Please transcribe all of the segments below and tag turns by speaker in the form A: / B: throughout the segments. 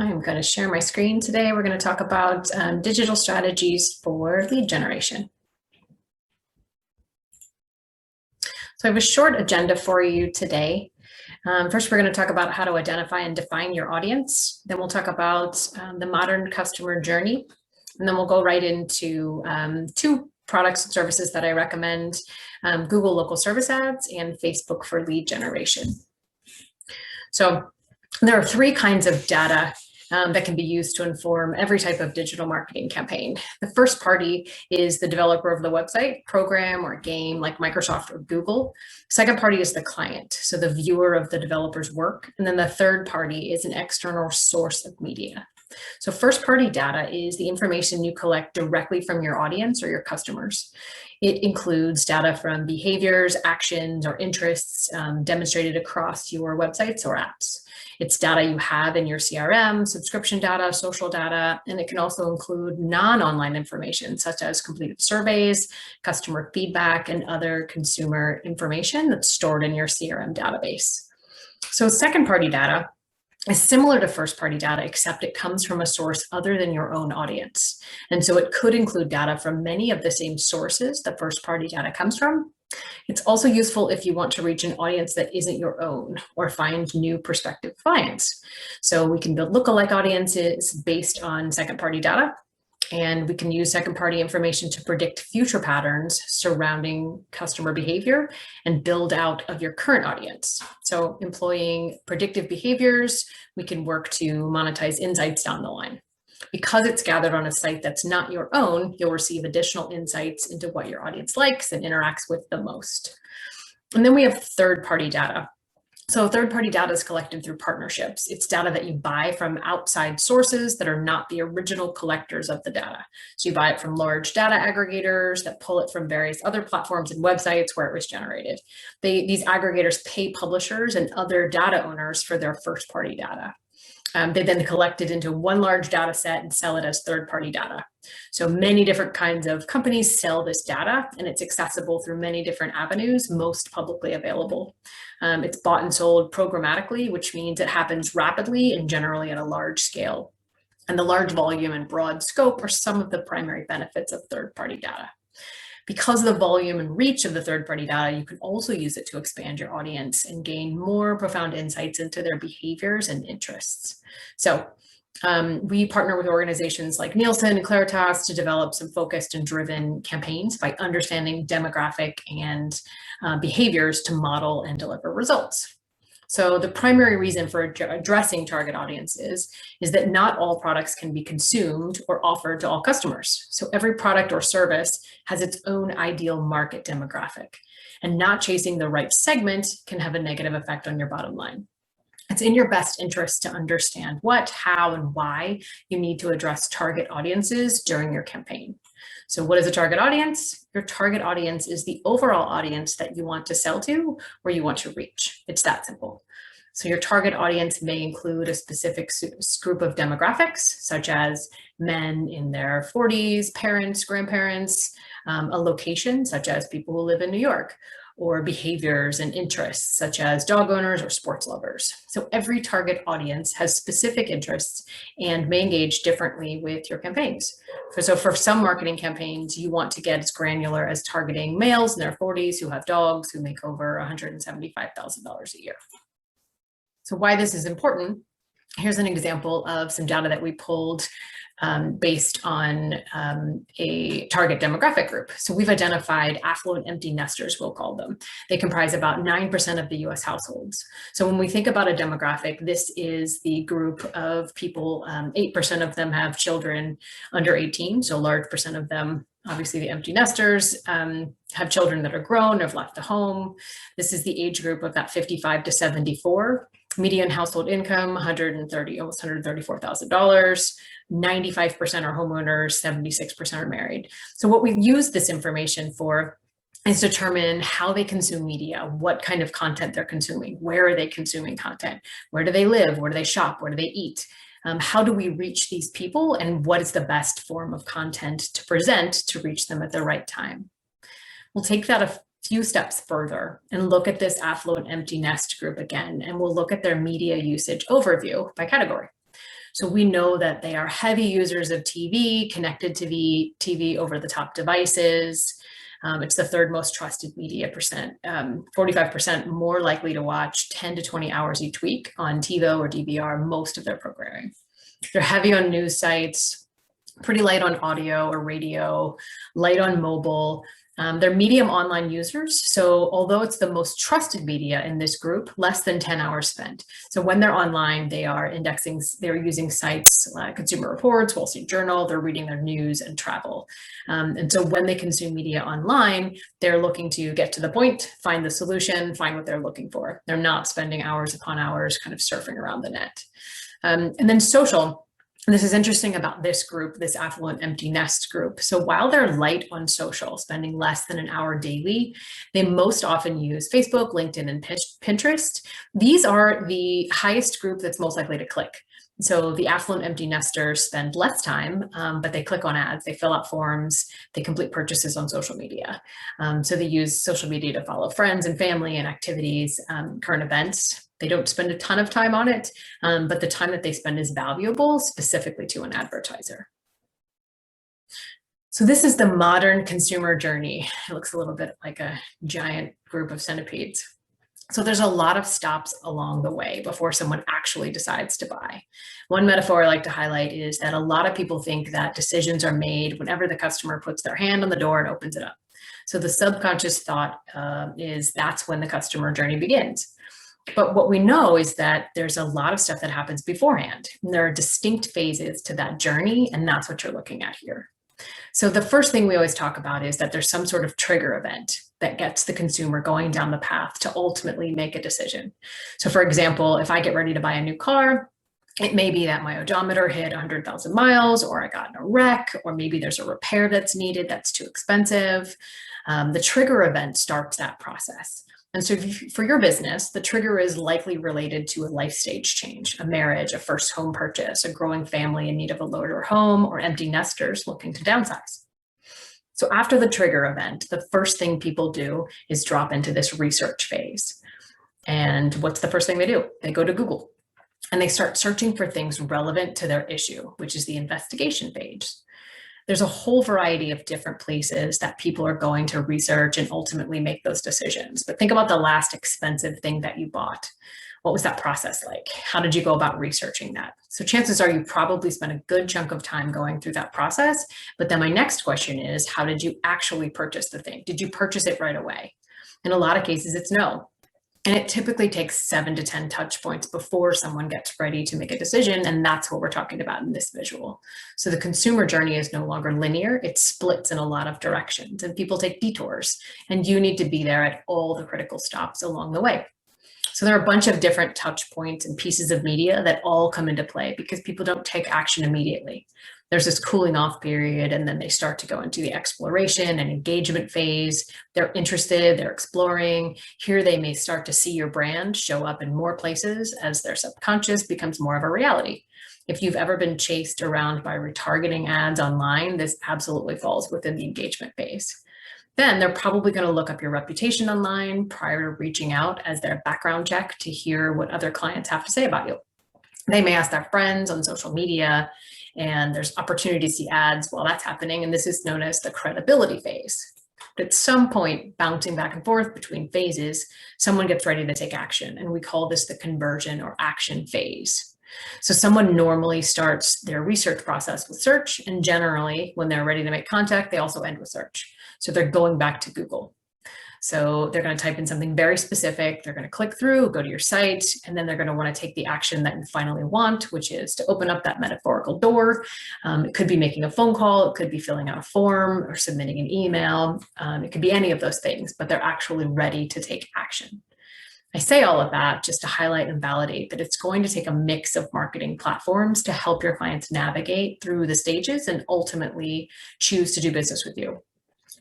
A: I'm going to share my screen today. We're going to talk about digital strategies for lead generation. So I have a short agenda for you today. First, we're going to talk about how to identify and define your audience. Then we'll talk about the modern customer journey. And then we'll go right into two products and services that I recommend, Google Local Service Ads and Facebook for lead generation. So there are three kinds of data that can be used to inform every type of digital marketing campaign. The first party is the developer of the website, program, or game like Microsoft or Google. Second party is the client, so the viewer of the developer's work. And then the third party is an external source of media. So first party data is the information you collect directly from your audience or your customers. It includes data from behaviors, actions, or interests demonstrated across your websites or apps. It's data you have in your CRM, subscription data, social data, and it can also include non-online information such as completed surveys, customer feedback, and other consumer information that's stored in your CRM database. So second-party data is similar to first-party data, except it comes from a source other than your own audience. And so it could include data from many of the same sources that first-party data comes from. It's also useful if you want to reach an audience that isn't your own or find new prospective clients. So we can build lookalike audiences based on second-party data, and we can use second-party information to predict future patterns surrounding customer behavior and build out of your current audience. So employing predictive behaviors, we can work to monetize insights down the line. Because it's gathered on a site that's not your own, you'll receive additional insights into what your audience likes and interacts with the most. And then we have third-party data. So third-party data is collected through partnerships. It's data that you buy from outside sources that are not the original collectors of the data. So you buy it from large data aggregators that pull it from various other platforms and websites where it was generated. These aggregators pay publishers and other data owners for their first-party data. They then collect it into one large data set and sell it as third-party data. So many different kinds of companies sell this data, and it's accessible through many different avenues, most publicly available. It's bought and sold programmatically, which means it happens rapidly and generally at a large scale. And the large volume and broad scope are some of the primary benefits of third-party data. Because of the volume and reach of the third-party data, you can also use it to expand your audience and gain more profound insights into their behaviors and interests. So we partner with organizations like Nielsen and Claritas to develop some focused and driven campaigns by understanding demographic and behaviors to model and deliver results. So the primary reason for addressing target audiences is that not all products can be consumed or offered to all customers. So every product or service has its own ideal market demographic, and not chasing the right segment can have a negative effect on your bottom line. It's in your best interest to understand what, how, and why you need to address target audiences during your campaign. So what is a target audience? Your target audience is the overall audience that you want to sell to or you want to reach. It's that simple. So your target audience may include a specific group of demographics, such as men in their 40s, parents, grandparents, a location, such as people who live in New York, or behaviors and interests such as dog owners or sports lovers. So every target audience has specific interests and may engage differently with your campaigns. So for some marketing campaigns, you want to get as granular as targeting males in their 40s who have dogs who make over $175,000 a year. So why this is important, here's an example of some data that we pulled based on a target demographic group. So we've identified affluent empty nesters, we'll call them. They comprise about 9% of the US households. So when we think about a demographic, this is the group of people, 8% of them have children under 18, so a large percent of them, obviously the empty nesters, have children that are grown, have left the home. This is the age group of that 55 to 74. Median household income, almost $134,000. 95% are homeowners, 76% are married. So what we've used this information for is determine how they consume media, what kind of content they're consuming, where are they consuming content, where do they live, where do they shop, where do they eat, how do we reach these people, and what is the best form of content to present to reach them at the right time. We'll take that a few steps further and look at this affluent empty nest group again, and we'll look at their media usage overview by category. So we know that they are heavy users of TV, connected to the TV over-the-top devices. It's the third most trusted media percent, 45% more likely to watch 10 to 20 hours each week on TiVo or DVR, most of their programming. They're heavy on news sites, pretty light on audio or radio, light on mobile. They're medium online users. So although it's the most trusted media in this group, less than 10 hours spent. So when they're online, they are indexing, they're using sites like Consumer Reports, Wall Street Journal, they're reading their news and travel. And so when they consume media online, they're looking to get to the point, find the solution, find what they're looking for. They're not spending hours upon hours kind of surfing around the net. And then social. And this is interesting about this group, this affluent empty nest group. So while they're light on social, spending less than an hour daily, they most often use Facebook, LinkedIn, and Pinterest. These are the highest group that's most likely to click. So the affluent empty nesters spend less time, but they click on ads, they fill out forms, they complete purchases on social media. So they use social media to follow friends and family and activities, current events. They don't spend a ton of time on it, but the time that they spend is valuable specifically to an advertiser. So this is the modern consumer journey. It looks a little bit like a giant group of centipedes. So there's a lot of stops along the way before someone actually decides to buy. One metaphor I like to highlight is that a lot of people think that decisions are made whenever the customer puts their hand on the door and opens it up. So the subconscious thought is that's when the customer journey begins. But what we know is that there's a lot of stuff that happens beforehand. And there are distinct phases to that journey, and that's what you're looking at here. So the first thing we always talk about is that there's some sort of trigger event that gets the consumer going down the path to ultimately make a decision. So for example, if I get ready to buy a new car, it may be that my odometer hit 100,000 miles, or I got in a wreck, or maybe there's a repair that's needed that's too expensive. The trigger event starts that process. And so for your business, the trigger is likely related to a life stage change, a marriage, a first home purchase, a growing family in need of a larger home, or empty nesters looking to downsize. So after the trigger event, the first thing people do is drop into this research phase. And what's the first thing they do? They go to Google and they start searching for things relevant to their issue, which is the investigation phase. There's a whole variety of different places that people are going to research and ultimately make those decisions. But think about the last expensive thing that you bought. What was that process like? How did you go about researching that? So chances are you probably spent a good chunk of time going through that process. But then my next question is, how did you actually purchase the thing? Did you purchase it right away? In a lot of cases, it's no. And it typically takes 7 to 10 touch points before someone gets ready to make a decision. And that's what we're talking about in this visual. So the consumer journey is no longer linear. It splits in a lot of directions and people take detours, and you need to be there at all the critical stops along the way. So there are a bunch of different touch points and pieces of media that all come into play because people don't take action immediately. There's this cooling off period, and then they start to go into the exploration and engagement phase. They're interested, they're exploring. Here they may start to see your brand show up in more places as their subconscious becomes more of a reality. If you've ever been chased around by retargeting ads online, this absolutely falls within the engagement phase. Then they're probably going to look up your reputation online prior to reaching out as their background check to hear what other clients have to say about you. They may ask their friends on social media, and there's opportunity to see ads while that's happening. And this is known as the credibility phase. But at some point, bouncing back and forth between phases, someone gets ready to take action. And we call this the conversion or action phase. So someone normally starts their research process with search, and generally when they're ready to make contact, they also end with search. So they're going back to Google. So they're going to type in something very specific. They're going to click through, go to your site, and then they're going to want to take the action that you finally want, which is to open up that metaphorical door. It could be making a phone call. It could be filling out a form or submitting an email. It could be any of those things, but they're actually ready to take action. I say all of that just to highlight and validate that it's going to take a mix of marketing platforms to help your clients navigate through the stages and ultimately choose to do business with you.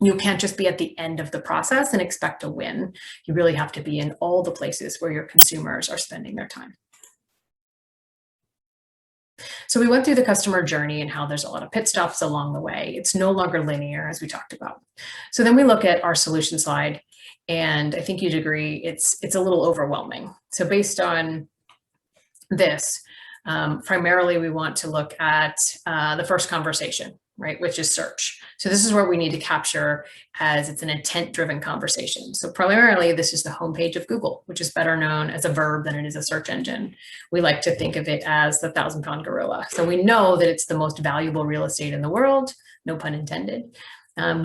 A: You can't just be at the end of the process and expect to win. You really have to be in all the places where your consumers are spending their time. So we went through the customer journey and how there's a lot of pit stops along the way. It's no longer linear, as we talked about. So then we look at our solution slide, and I think you'd agree it's a little overwhelming. So based on this, Primarily, we want to look at the first conversation, right, which is search. So this is where we need to capture as it's an intent-driven conversation. So primarily, this is the homepage of Google, which is better known as a verb than it is a search engine. We like to think of it as the 1,000-pound gorilla. So we know that it's the most valuable real estate in the world, no pun intended.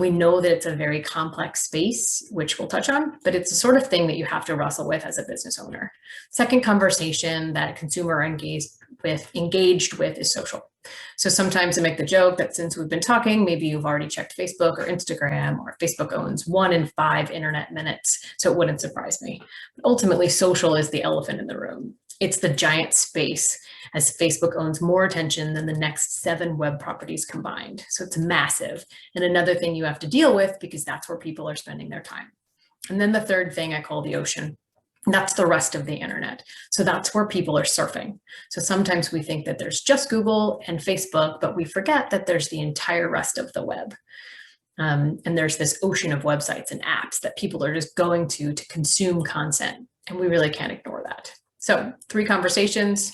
A: We know that it's a very complex space, which we'll touch on, but it's the sort of thing that you have to wrestle with as a business owner. Second conversation that consumer engaged with is social. So sometimes I make the joke that since we've been talking, maybe you've already checked Facebook or Instagram, or Facebook owns 1 in 5 internet minutes, so it wouldn't surprise me. But ultimately, social is the elephant in the room. It's the giant space, as Facebook owns more attention than the next 7 web properties combined. So it's massive. And another thing you have to deal with, because that's where people are spending their time. And then the third thing I call the ocean. That's the rest of the internet. So that's where people are surfing. So sometimes we think that there's just Google and Facebook, but we forget that there's the entire rest of the web. And there's this ocean of websites and apps that people are just going to consume content. And we really can't ignore that. So 3 conversations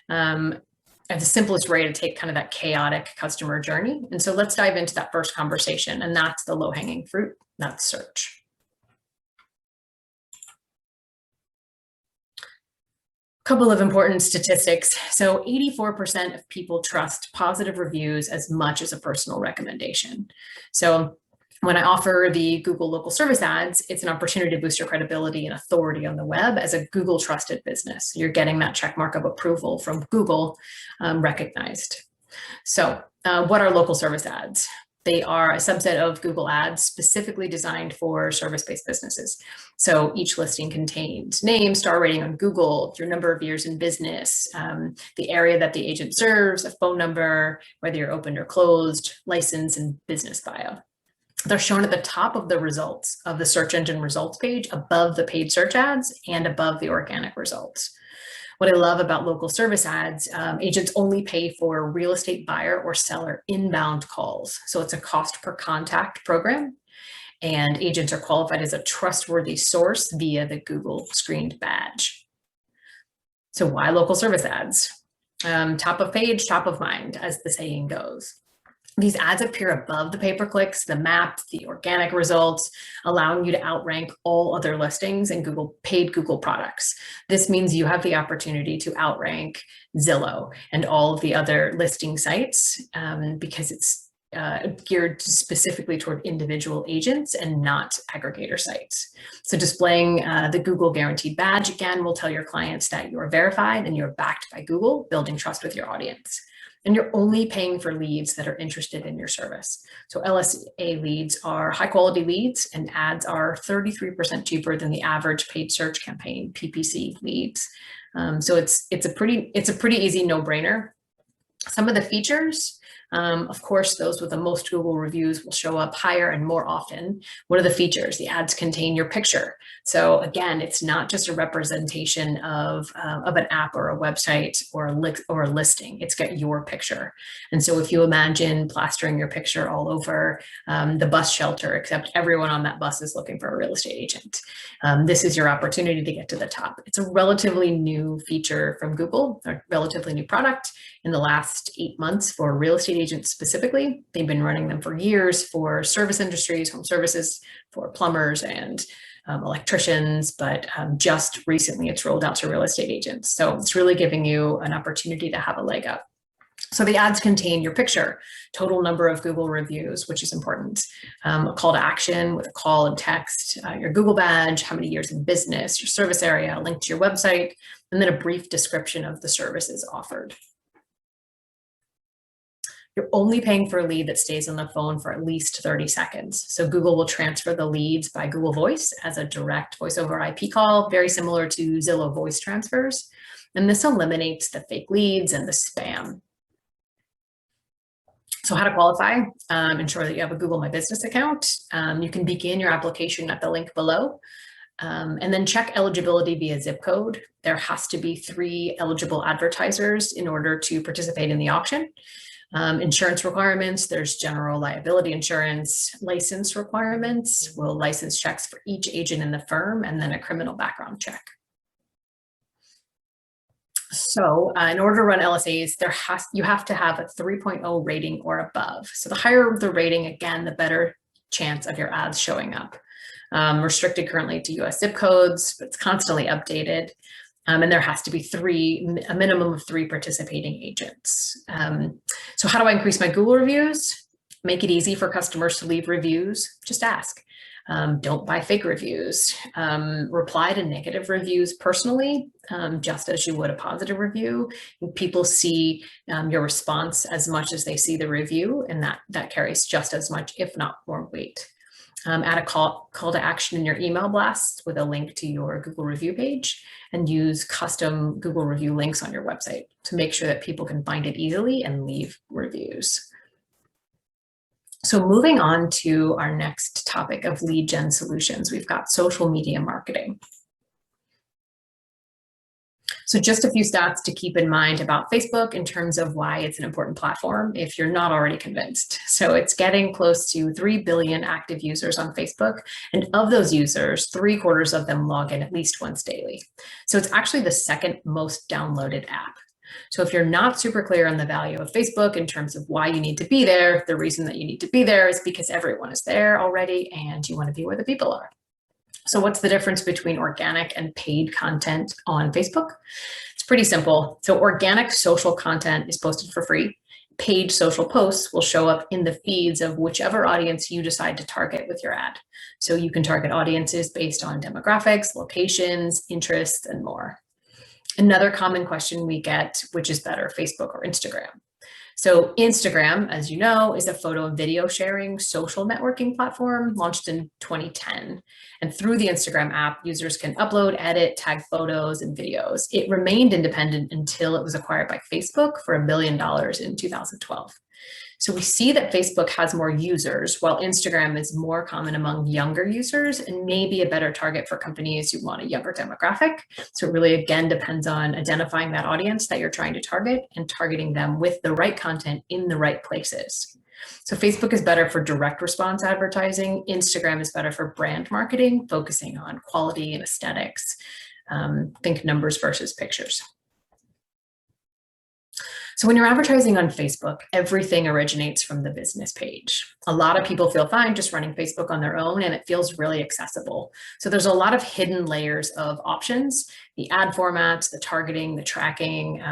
A: are the simplest way to take kind of that chaotic customer journey. And so let's dive into that first conversation. And that's the low-hanging fruit, that's search. Couple of important statistics. So 84% of people trust positive reviews as much as a personal recommendation. So when I offer the Google local service ads, it's an opportunity to boost your credibility and authority on the web as a Google trusted business. You're getting that check mark of approval from Google recognized. So what are local service ads? They are a subset of Google ads specifically designed for service-based businesses. So each listing contains name, star rating on Google, your number of years in business, the area that the agent serves, a phone number, whether you're open or closed, license, and business bio. They're shown at the top of the results of the search engine results page, above the paid search ads and above the organic results. What I love about local service ads, agents only pay for real estate buyer or seller inbound calls. So it's a cost per contact program, and agents are qualified as a trustworthy source via the Google screened badge. So why local service ads? Top of page, top of mind, as the saying goes. These ads appear above the pay-per-clicks, the map, the organic results, allowing you to outrank all other listings and paid Google products. This means you have the opportunity to outrank Zillow and all of the other listing sites because it's geared specifically toward individual agents and not aggregator sites. So displaying the Google Guaranteed Badge, again, will tell your clients that you're verified and you're backed by Google, building trust with your audience. And you're only paying for leads that are interested in your service. So LSA leads are high quality leads, and ads are 33% cheaper than the average paid search campaign PPC leads. So it's a pretty easy no-brainer. Some of the features, of course, those with the most Google reviews will show up higher and more often. What are the features? The ads contain your picture. So again, it's not just a representation of an app or a website or a listing. It's got your picture. And so if you imagine plastering your picture all over the bus shelter, except everyone on that bus is looking for a real estate agent, this is your opportunity to get to the top. It's a relatively new feature from Google, a relatively new product in the last 8 months for real estate agents specifically. They've been running them for years for service industries, home services, for plumbers and electricians, but just recently it's rolled out to real estate agents. So it's really giving you an opportunity to have a leg up. So the ads contain your picture, total number of Google reviews, which is important, a call to action with a call and text, your Google badge, how many years in business, your service area, a link to your website, and then a brief description of the services offered. You're only paying for a lead that stays on the phone for at least 30 seconds. So Google will transfer the leads by Google Voice as a direct voice over IP call, very similar to Zillow voice transfers. And this eliminates the fake leads and the spam. So how to qualify, ensure that you have a Google My Business account. You can begin your application at the link below. And then check eligibility via zip code. There has to be 3 eligible advertisers in order to participate in the auction. Insurance requirements, there's general liability insurance. License requirements, will license checks for each agent in the firm, and then a criminal background check. So in order to run LSAs, you have to have a 3.0 rating or above. So the higher the rating, again, the better chance of your ads showing up. Restricted currently to US zip codes, but it's constantly updated. And there has to be a minimum of 3 participating agents. So how do I increase my Google reviews? Make it easy for customers to leave reviews. Just ask. Don't buy fake reviews. Reply to negative reviews personally, just as you would a positive review. People see your response as much as they see the review, and that carries just as much, if not more weight. Add a call to action in your email blast with a link to your Google review page, and use custom Google review links on your website to make sure that people can find it easily and leave reviews. So moving on to our next topic of lead gen solutions, we've got social media marketing. So just a few stats to keep in mind about Facebook in terms of why it's an important platform if you're not already convinced. So it's getting close to 3 billion active users on Facebook. And of those users, 3/4 of them log in at least once daily. So it's actually the second most downloaded app. So if you're not super clear on the value of Facebook in terms of why you need to be there, the reason that you need to be there is because everyone is there already and you want to be where the people are. So what's the difference between organic and paid content on Facebook? It's pretty simple. So organic social content is posted for free. Paid social posts will show up in the feeds of whichever audience you decide to target with your ad. So you can target audiences based on demographics, locations, interests, and more. Another common question we get, which is better, Facebook or Instagram? So Instagram, as you know, is a photo and video sharing social networking platform launched in 2010. And through the Instagram app, users can upload, edit, tag photos and videos. It remained independent until it was acquired by Facebook for $1 billion in 2012. So we see that Facebook has more users, while Instagram is more common among younger users and maybe a better target for companies who want a younger demographic. So it really, again, depends on identifying that audience that you're trying to target and targeting them with the right content in the right places. So Facebook is better for direct response advertising. Instagram is better for brand marketing, focusing on quality and aesthetics. Think numbers versus pictures. So when you're advertising on Facebook, everything originates from the business page. A lot of people feel fine just running Facebook on their own, and it feels really accessible. So there's a lot of hidden layers of options, the ad formats, the targeting, the tracking.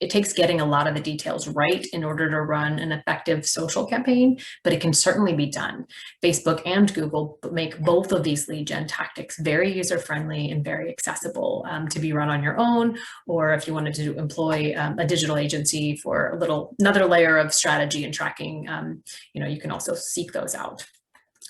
A: It takes getting a lot of the details right in order to run an effective social campaign, but it can certainly be done. Facebook and Google make both of these lead gen tactics very user-friendly and very accessible to be run on your own, or if you wanted to employ a digital agency for another layer of strategy and tracking, you can also seek those out.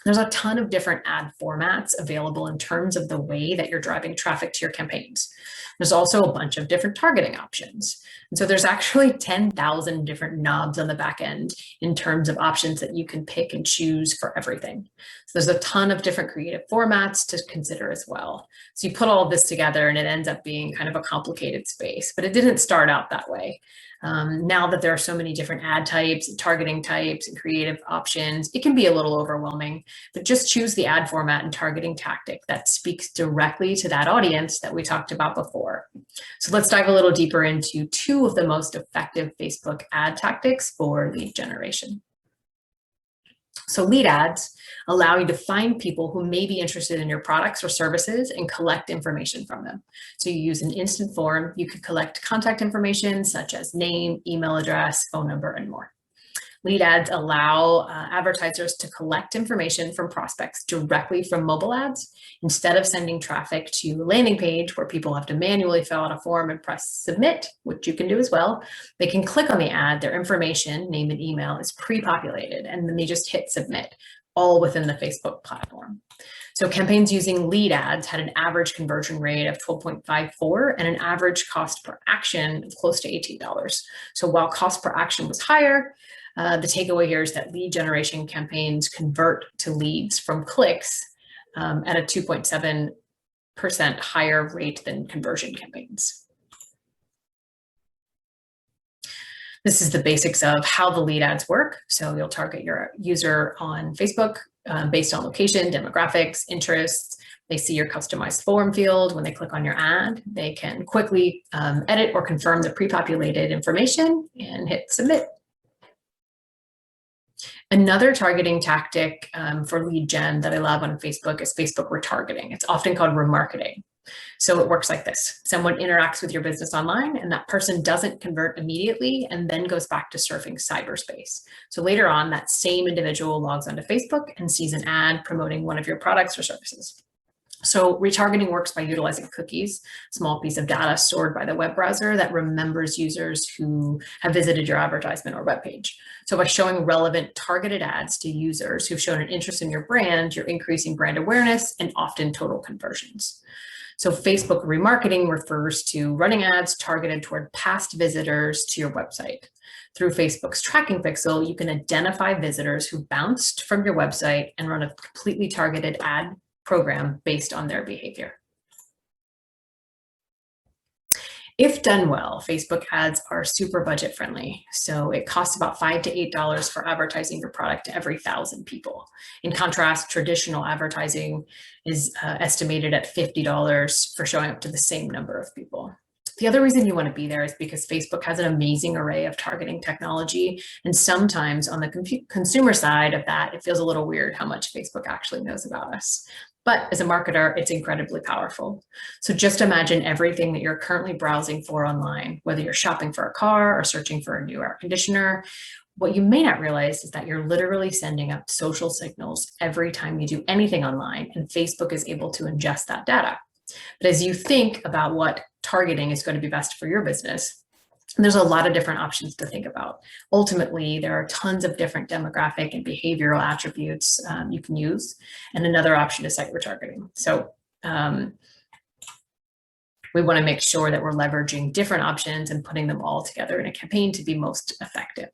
A: There's a ton of different ad formats available in terms of the way that you're driving traffic to your campaigns. There's also a bunch of different targeting options. And so there's actually 10,000 different knobs on the back end in terms of options that you can pick and choose for everything. So there's a ton of different creative formats to consider as well. So you put all of this together and it ends up being kind of a complicated space, but it didn't start out that way. Now that there are so many different ad types, targeting types, and creative options, it can be a little overwhelming, but just choose the ad format and targeting tactic that speaks directly to that audience that we talked about before. So let's dive a little deeper into 2 of the most effective Facebook ad tactics for lead generation. So lead ads allow you to find people who may be interested in your products or services and collect information from them. So you use an instant form. You could collect contact information such as name, email address, phone number, and more. Lead ads allow advertisers to collect information from prospects directly from mobile ads instead of sending traffic to a landing page where people have to manually fill out a form and press submit, which you can do as well. They can click on the ad, their information, name and email is pre-populated, and then they just hit submit, all within the Facebook platform. So campaigns using lead ads had an average conversion rate of 12.54 and an average cost per action of close to $18. So while cost per action was higher, the takeaway here is that lead generation campaigns convert to leads from clicks at a 2.7% higher rate than conversion campaigns. This is the basics of how the lead ads work. So you'll target your user on Facebook based on location, demographics, interests. They see your customized form field. When they click on your ad, they can quickly edit or confirm the pre-populated information and hit submit. Another targeting tactic for lead gen that I love on Facebook is Facebook retargeting. It's often called remarketing. So it works like this. Someone interacts with your business online and that person doesn't convert immediately and then goes back to surfing cyberspace. So later on, that same individual logs onto Facebook and sees an ad promoting one of your products or services. So retargeting works by utilizing cookies, a small piece of data stored by the web browser that remembers users who have visited your advertisement or web page. So by showing relevant targeted ads to users who've shown an interest in your brand, you're increasing brand awareness and often total conversions. So Facebook remarketing refers to running ads targeted toward past visitors to your website. Through Facebook's tracking pixel, you can identify visitors who bounced from your website and run a completely targeted ad program based on their behavior. If done well, Facebook ads are super budget friendly. So it costs about $5 to $8 for advertising your product to every 1,000 people. In contrast, traditional advertising is estimated at $50 for showing up to the same number of people. The other reason you want to be there is because Facebook has an amazing array of targeting technology. And sometimes on the consumer side of that, it feels a little weird how much Facebook actually knows about us. But as a marketer, it's incredibly powerful. So just imagine everything that you're currently browsing for online, whether you're shopping for a car or searching for a new air conditioner. What you may not realize is that you're literally sending up social signals every time you do anything online, and Facebook is able to ingest that data. But as you think about what targeting is going to be best for your business, there's a lot of different options to think about. Ultimately, there are tons of different demographic and behavioral attributes you can use. And another option is site retargeting. So we want to make sure that we're leveraging different options and putting them all together in a campaign to be most effective.